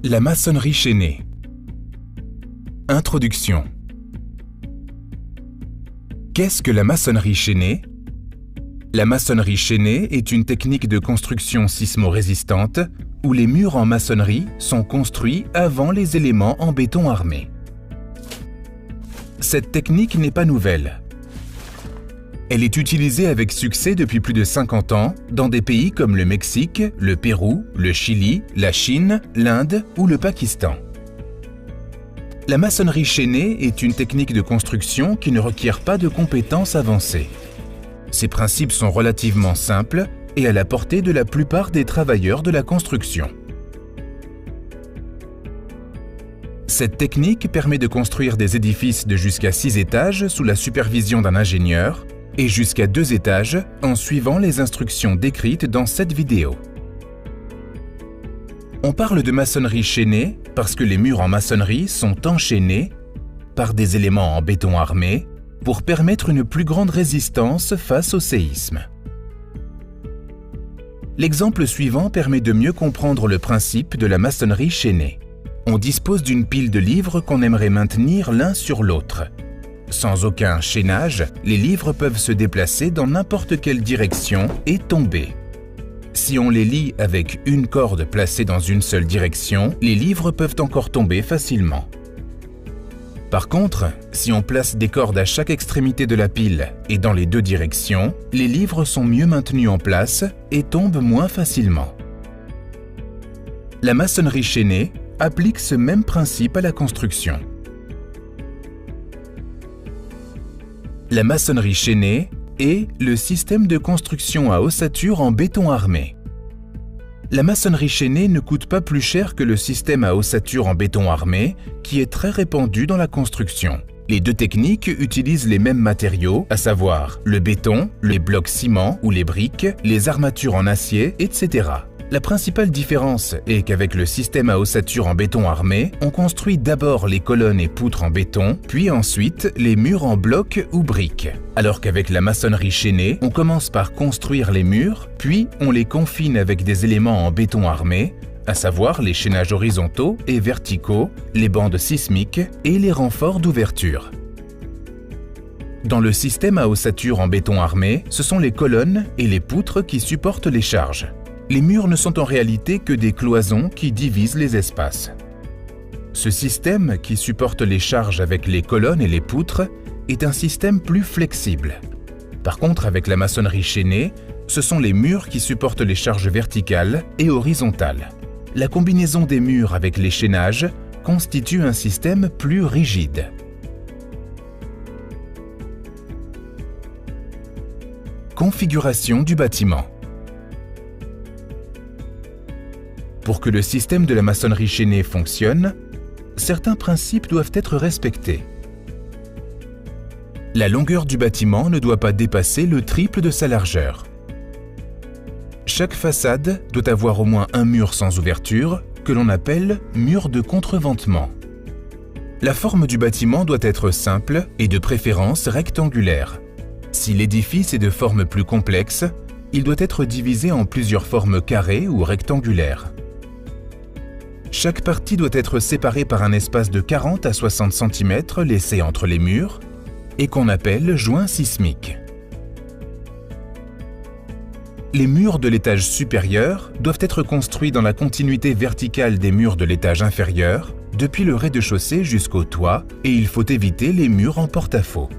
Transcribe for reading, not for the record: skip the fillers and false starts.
La maçonnerie chaînée. Introduction. Qu'est-ce que la maçonnerie chaînée? La maçonnerie chaînée est une technique de construction sismo-résistante où les murs en maçonnerie sont construits avant les éléments en béton armé. Cette technique n'est pas nouvelle. Elle est utilisée avec succès depuis plus de 50 ans dans des pays comme le Mexique, le Pérou, le Chili, la Chine, l'Inde ou le Pakistan. La maçonnerie chaînée est une technique de construction qui ne requiert pas de compétences avancées. Ses principes sont relativement simples et à la portée de la plupart des travailleurs de la construction. Cette technique permet de construire des édifices de jusqu'à 6 étages sous la supervision d'un ingénieur et jusqu'à 2 étages en suivant les instructions décrites dans cette vidéo. On parle de maçonnerie chaînée parce que les murs en maçonnerie sont enchaînés par des éléments en béton armé pour permettre une plus grande résistance face au séisme. L'exemple suivant permet de mieux comprendre le principe de la maçonnerie chaînée. On dispose d'une pile de livres qu'on aimerait maintenir l'un sur l'autre. Sans aucun chaînage, les livres peuvent se déplacer dans n'importe quelle direction et tomber. Si on les lie avec une corde placée dans une seule direction, les livres peuvent encore tomber facilement. Par contre, si on place des cordes à chaque extrémité de la pile et dans les deux directions, les livres sont mieux maintenus en place et tombent moins facilement. La maçonnerie chaînée applique ce même principe à la construction. La maçonnerie chaînée est le système de construction à ossature en béton armé. La maçonnerie chaînée ne coûte pas plus cher que le système à ossature en béton armé, qui est très répandu dans la construction. Les deux techniques utilisent les mêmes matériaux, à savoir le béton, les blocs ciment ou les briques, les armatures en acier, etc. La principale différence est qu'avec le système à ossature en béton armé, on construit d'abord les colonnes et poutres en béton, puis ensuite les murs en blocs ou briques. Alors qu'avec la maçonnerie chaînée, on commence par construire les murs, puis on les confine avec des éléments en béton armé, à savoir les chaînages horizontaux et verticaux, les bandes sismiques et les renforts d'ouverture. Dans le système à ossature en béton armé, ce sont les colonnes et les poutres qui supportent les charges. Les murs ne sont en réalité que des cloisons qui divisent les espaces. Ce système, qui supporte les charges avec les colonnes et les poutres, est un système plus flexible. Par contre, avec la maçonnerie chaînée, ce sont les murs qui supportent les charges verticales et horizontales. La combinaison des murs avec les chaînages constitue un système plus rigide. Configuration du bâtiment. Pour que le système de la maçonnerie chaînée fonctionne, certains principes doivent être respectés. La longueur du bâtiment ne doit pas dépasser le triple de sa largeur. Chaque façade doit avoir au moins un mur sans ouverture, que l'on appelle mur de contreventement. La forme du bâtiment doit être simple et de préférence rectangulaire. Si l'édifice est de forme plus complexe, il doit être divisé en plusieurs formes carrées ou rectangulaires. Chaque partie doit être séparée par un espace de 40 à 60 cm laissé entre les murs et qu'on appelle joint sismique. Les murs de l'étage supérieur doivent être construits dans la continuité verticale des murs de l'étage inférieur, depuis le rez-de-chaussée jusqu'au toit, et il faut éviter les murs en porte-à-faux.